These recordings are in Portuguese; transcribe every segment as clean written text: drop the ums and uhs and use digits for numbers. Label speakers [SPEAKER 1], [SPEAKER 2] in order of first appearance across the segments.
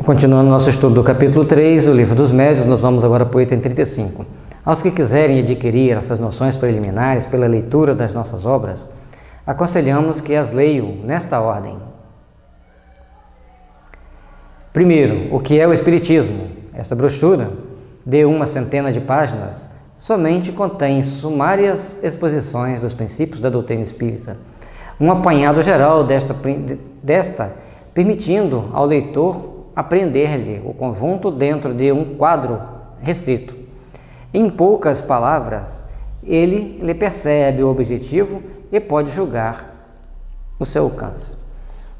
[SPEAKER 1] Continuando nosso estudo do capítulo 3, o Livro dos Médiuns, nós vamos agora para o item 35. Aos que quiserem adquirir essas noções preliminares pela leitura das nossas obras, aconselhamos que as leiam nesta ordem. Primeiro, o que é o Espiritismo? Esta brochura, de 100 de páginas, somente contém sumárias exposições dos princípios da doutrina espírita, um apanhado geral desta permitindo ao leitor apreender-lhe o conjunto dentro de um quadro restrito. Em poucas palavras, ele lhe percebe o objetivo e pode julgar o seu alcance.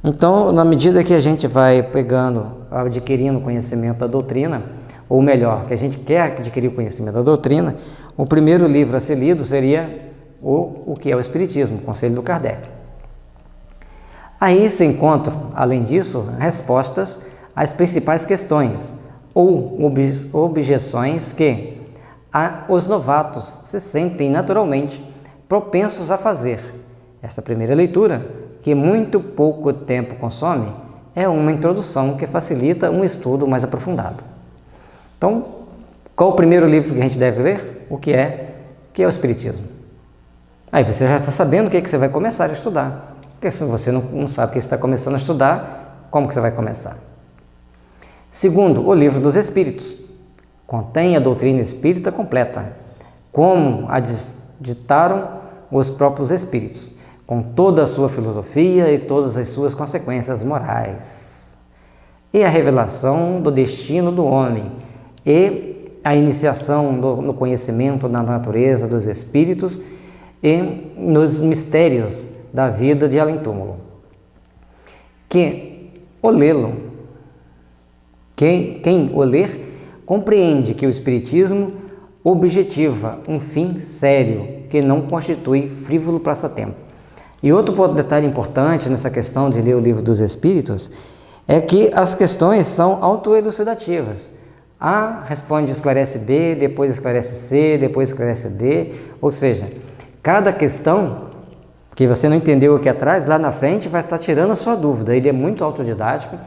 [SPEAKER 1] Então, na medida que a gente vai adquirindo conhecimento da doutrina, ou melhor, que a gente quer adquirir o conhecimento da doutrina, o primeiro livro a ser lido seria o que é o Espiritismo, o Conselho do Kardec. Aí se encontram, além disso, respostas às principais questões ou objeções que os novatos se sentem naturalmente propensos a fazer. Esta primeira leitura, que muito pouco tempo consome, é uma introdução que facilita um estudo mais aprofundado. Então, qual o primeiro livro que a gente deve ler? O que é o Espiritismo? Aí você já está sabendo o que você vai começar a estudar. Porque se você não sabe o que você está começando a estudar, como que você vai começar? Segundo, o Livro dos Espíritos. Contém a doutrina espírita completa, como a ditaram os próprios espíritos, com toda a sua filosofia e todas as suas consequências morais. E a revelação do destino do homem e a iniciação no conhecimento da natureza dos espíritos e nos mistérios da vida de além-túmulo. Quem o ler, compreende que o Espiritismo objetiva um fim sério que não constitui frívolo passatempo. E outro detalhe importante nessa questão de ler o Livro dos Espíritos é que as questões são autoelucidativas. A responde, esclarece B, depois esclarece C, depois esclarece D, ou seja, cada questão que você não entendeu aqui atrás, lá na frente vai estar tirando a sua dúvida. Ele é muito autodidático,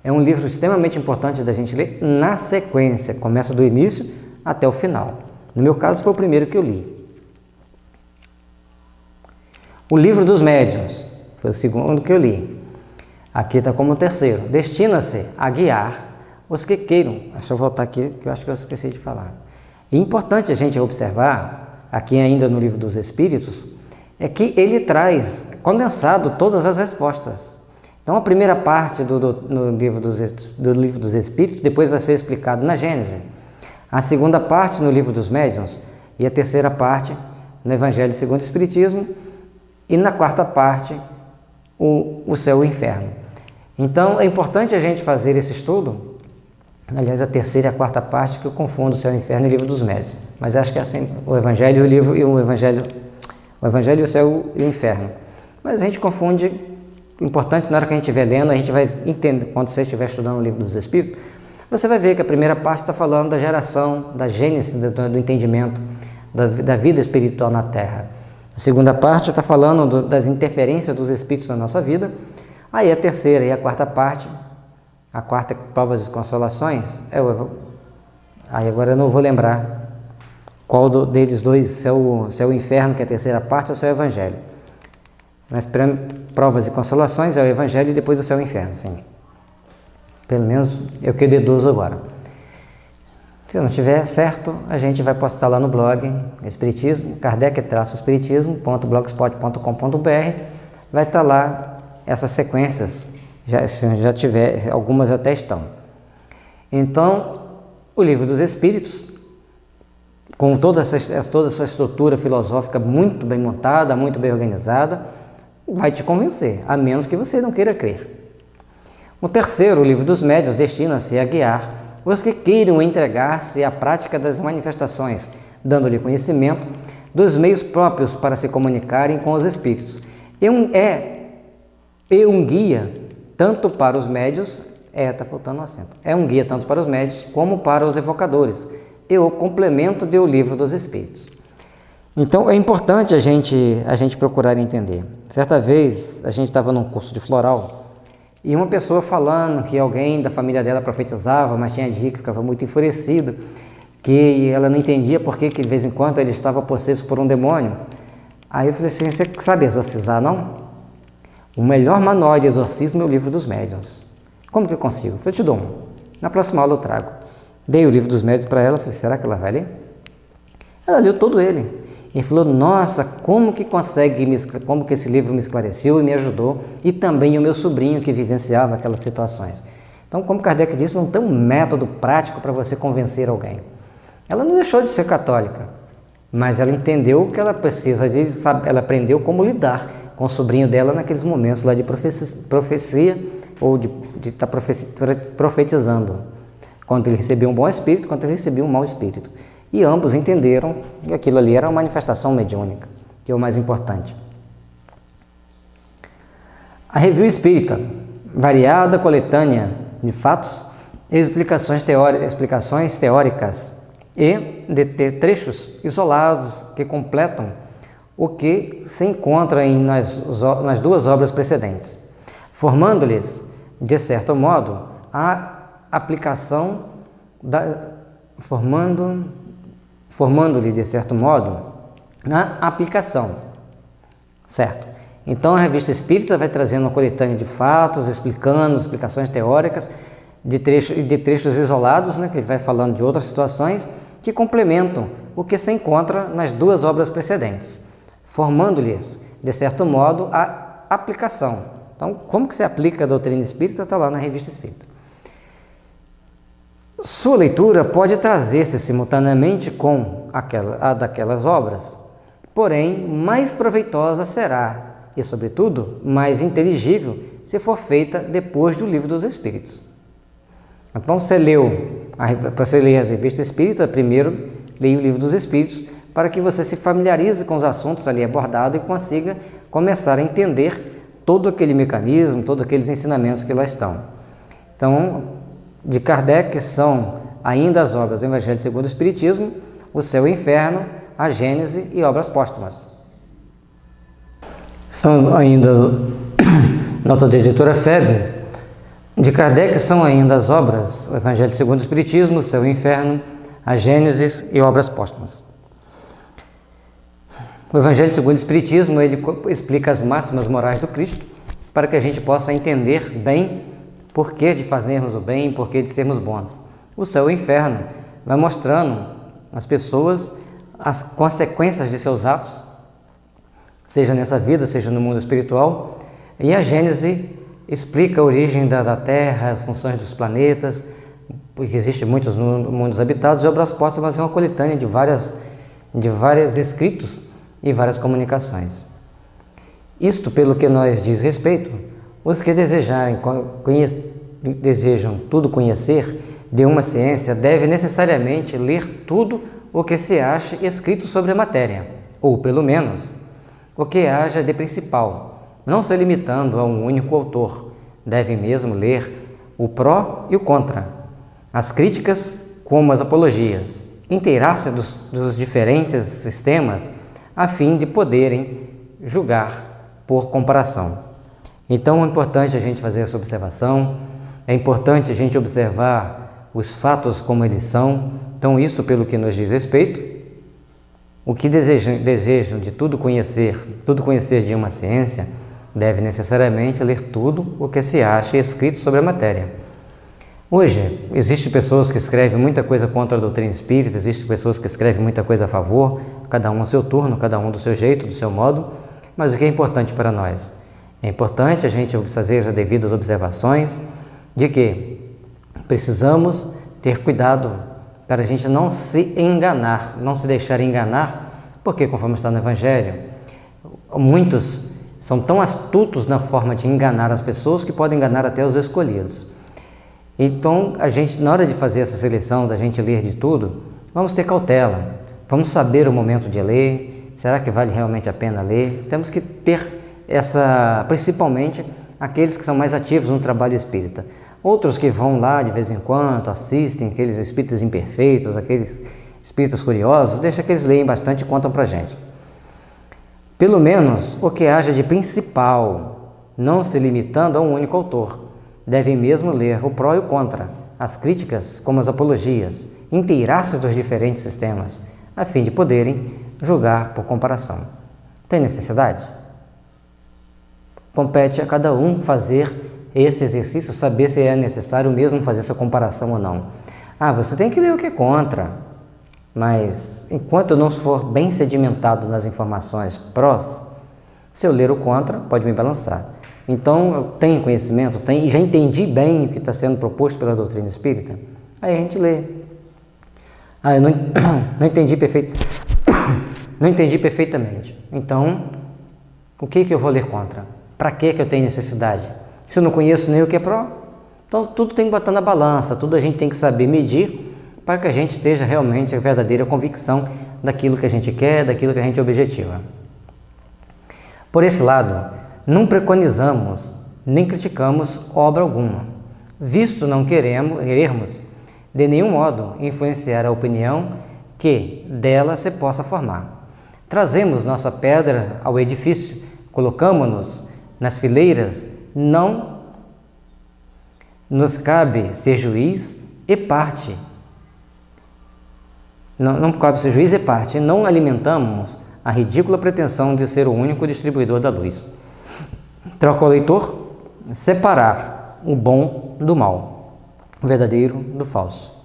[SPEAKER 1] é um livro extremamente importante da gente ler na sequência, começa do início até o final. No meu caso foi o primeiro que eu li. O Livro dos Médiuns foi o segundo que eu li. Aqui está como o terceiro. Destina-se a guiar os que queiram. Deixa eu voltar aqui, que eu acho que eu esqueci de falar. E importante a gente observar, aqui ainda no Livro dos Espíritos, é que ele traz condensado todas as respostas. Então, a primeira parte do livro dos Espíritos, depois vai ser explicado na Gênese. A segunda parte no Livro dos Médiuns e a terceira parte no Evangelho segundo o Espiritismo e na quarta parte o Céu e o Inferno. Então, é importante a gente fazer esse estudo. Aliás, a terceira e a quarta parte que eu confundo o Céu e o Inferno e o Livro dos Médiuns. Mas acho que é assim, o Evangelho e o Evangelho, o Céu e o Inferno. Mas a gente confunde. O importante, na hora que a gente estiver lendo, a gente vai entender, quando você estiver estudando o Livro dos Espíritos, você vai ver que a primeira parte está falando da geração, da gênese do entendimento da vida espiritual na Terra. A segunda parte está falando das interferências dos espíritos na nossa vida. Aí a terceira e a quarta parte, a quarta, provas e consolações, aí agora eu não vou lembrar qual deles dois, se é o Inferno, que é a terceira parte, ou se é o Evangelho. Mas provas e consolações é o Evangelho e depois o Céu e o Inferno, sim. Pelo menos eu que deduzo agora. Se não estiver certo, a gente vai postar lá no blog Espiritismo, kardec-espiritismo.blogspot.com.br. Vai estar lá essas sequências, se já tiver, algumas até estão. Então, o Livro dos Espíritos, com toda essa estrutura filosófica muito bem montada, muito bem organizada, vai te convencer, a menos que você não queira crer. O terceiro, o Livro dos Médiuns, destina-se a guiar os que queiram entregar-se à prática das manifestações, dando-lhe conhecimento dos meios próprios para se comunicarem com os espíritos. É um guia tanto para os médiuns, está faltando um acento, é um guia tanto para os médiuns como para os evocadores, e o complemento do Livro dos Espíritos. Então, é importante a gente procurar entender. Certa vez, a gente estava num curso de floral E uma pessoa falando que alguém da família dela profetizava, mas tinha dia que ficava muito enfurecido, que ela não entendia por que de vez em quando ele estava possesso por um demônio. Aí eu falei assim, você sabe exorcizar, não? O melhor manual de exorcismo é o livro dos médiuns. Como que eu consigo? Eu falei, te dou um. Na próxima aula eu trago. Dei o livro dos médiuns para ela, falei, será que ela vai ler? Ela leu todo ele. E falou, nossa, como que esse livro me esclareceu e me ajudou, e também o meu sobrinho que vivenciava aquelas situações. Então, como Kardec disse, não tem um método prático para você convencer alguém. Ela não deixou de ser católica, mas ela entendeu que ela precisa ela aprendeu como lidar com o sobrinho dela naqueles momentos lá de profecia ou de estar profetizando, quando ele recebia um bom espírito, quando ele recebia um mau espírito. E ambos entenderam que aquilo ali era uma manifestação mediúnica, que é o mais importante. A Revista Espírita, variada coletânea de fatos e explicações teóricas e de trechos isolados que completam o que se encontra nas duas obras precedentes, formando-lhes, de certo modo, a aplicação formando-lhe, de certo modo, na aplicação, certo? Então, a Revista Espírita vai trazendo uma coletânea de fatos, explicando explicações teóricas, de trechos isolados, né, que ele vai falando de outras situações, que complementam o que se encontra nas duas obras precedentes, formando-lhes, de certo modo, a aplicação. Então, como que se aplica a doutrina espírita, está lá na Revista Espírita. Sua leitura pode trazer-se simultaneamente com a daquelas obras, porém, mais proveitosa será, e, sobretudo, mais inteligível, se for feita depois do Livro dos Espíritos. Então, para você ler as revistas espíritas, primeiro leia o Livro dos Espíritos, para que você se familiarize com os assuntos ali abordados e consiga começar a entender todo aquele mecanismo, todos aqueles ensinamentos que lá estão. Então, de Kardec são ainda as obras do Evangelho segundo o Espiritismo, o Céu e o Inferno, a Gênese e obras póstumas. São ainda, nota da editora Febre, de Kardec são ainda as obras, o Evangelho segundo o Espiritismo, o Céu e o Inferno, a Gênesis e obras póstumas. O Evangelho segundo o Espiritismo, ele explica as máximas morais do Cristo, para que a gente possa entender bem por que de fazermos o bem, por que de sermos bons. O Céu e o Inferno vai mostrando às pessoas as consequências de seus atos, seja nessa vida, seja no mundo espiritual, e a Gênese explica a origem da Terra, as funções dos planetas, porque existem muitos mundos habitados, e obras póstumas é uma coletânea de vários escritos e várias comunicações. Isto pelo que nós diz respeito, os que desejam tudo conhecer de uma ciência devem necessariamente ler tudo o que se acha escrito sobre a matéria, ou pelo menos o que haja de principal, não se limitando a um único autor. Devem mesmo ler o pró e o contra, as críticas como as apologias, inteirar-se dos diferentes sistemas a fim de poderem julgar por comparação. Então é importante a gente fazer essa observação, é importante a gente observar os fatos como eles são. Então isso pelo que nos diz respeito. O que desejam de tudo conhecer de uma ciência, deve necessariamente ler tudo o que se acha escrito sobre a matéria. Hoje, existem pessoas que escrevem muita coisa contra a doutrina espírita, existem pessoas que escrevem muita coisa a favor, cada um ao seu turno, cada um do seu jeito, do seu modo, mas o que é importante para nós? É importante a gente fazer as devidas observações de que precisamos ter cuidado para a gente não se enganar, não se deixar enganar, porque conforme está no Evangelho, muitos são tão astutos na forma de enganar as pessoas que podem enganar até os escolhidos. Então, a gente, na hora de fazer essa seleção, da gente ler de tudo, vamos ter cautela, vamos saber o momento de ler, será que vale realmente a pena ler? Temos que ter principalmente aqueles que são mais ativos no trabalho espírita. Outros que vão lá de vez em quando, assistem, aqueles espíritas imperfeitos, aqueles espíritas curiosos, deixa que eles leem bastante e contam para a gente. Pelo menos o que haja de principal, não se limitando a um único autor. devem mesmo ler o pró e o contra, as críticas como as apologias, inteirar-se dos diferentes sistemas, a fim de poderem julgar por comparação. Tem necessidade? Compete a cada um fazer esse exercício, saber se é necessário mesmo fazer essa comparação ou não. Você tem que ler o que é contra, mas enquanto eu não for bem sedimentado nas informações prós, se eu ler o contra, pode me balançar. Então, eu tenho conhecimento, e já entendi bem o que está sendo proposto pela doutrina espírita, aí a gente lê. Eu não entendi não entendi perfeitamente. Então, o que eu vou ler contra? Para que eu tenho necessidade? Se eu não conheço nem o que é pró, então tudo tem que botar na balança, tudo a gente tem que saber medir para que a gente esteja realmente a verdadeira convicção daquilo que a gente quer, daquilo que a gente objetiva. Por esse lado, não preconizamos nem criticamos obra alguma, visto não querermos de nenhum modo influenciar a opinião que dela se possa formar. Trazemos nossa pedra ao edifício, colocamo-nos nas fileiras, não nos cabe ser juiz e parte. Não cabe ser juiz e parte, não alimentamos a ridícula pretensão de ser o único distribuidor da luz. Troca o leitor separar o bom do mal, o verdadeiro do falso.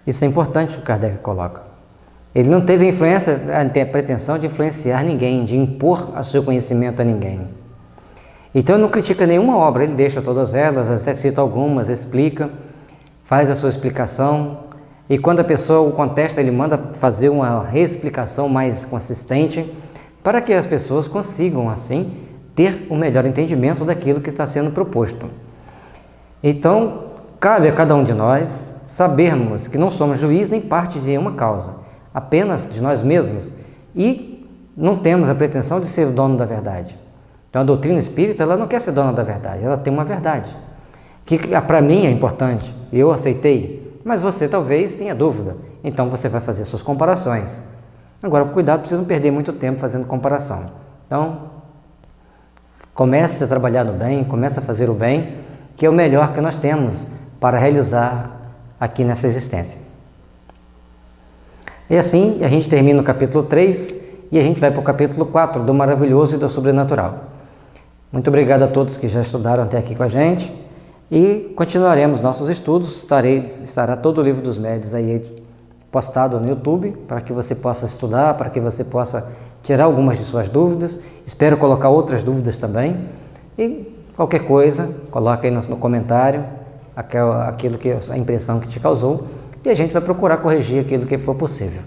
[SPEAKER 1] Isso é importante que o Kardec coloca. Ele não teve a pretensão de influenciar ninguém, de impor o seu conhecimento a ninguém. Então ele não critica nenhuma obra, ele deixa todas elas, até cita algumas, explica, faz a sua explicação, e quando a pessoa o contesta, ele manda fazer uma reexplicação mais consistente, para que as pessoas consigam, assim, ter um melhor entendimento daquilo que está sendo proposto. Então, cabe a cada um de nós sabermos que não somos juiz nem parte de nenhuma causa, apenas de nós mesmos, e não temos a pretensão de ser o dono da verdade. Então a doutrina espírita, ela não quer ser dona da verdade, ela tem uma verdade, que para mim é importante, eu aceitei, mas você talvez tenha dúvida, então você vai fazer suas comparações. Agora, cuidado para você não perder muito tempo fazendo comparação. Então, comece a trabalhar no bem, comece a fazer o bem, que é o melhor que nós temos para realizar aqui nessa existência. E assim, a gente termina o capítulo 3 e a gente vai para o capítulo 4, do maravilhoso e do sobrenatural. Muito obrigado a todos que já estudaram até aqui com a gente e continuaremos nossos estudos. Estará todo o livro dos médiuns aí postado no YouTube para que você possa estudar, para que você possa tirar algumas de suas dúvidas. Espero colocar outras dúvidas também. E qualquer coisa, coloque aí no comentário aquilo que a impressão que te causou e a gente vai procurar corrigir aquilo que for possível.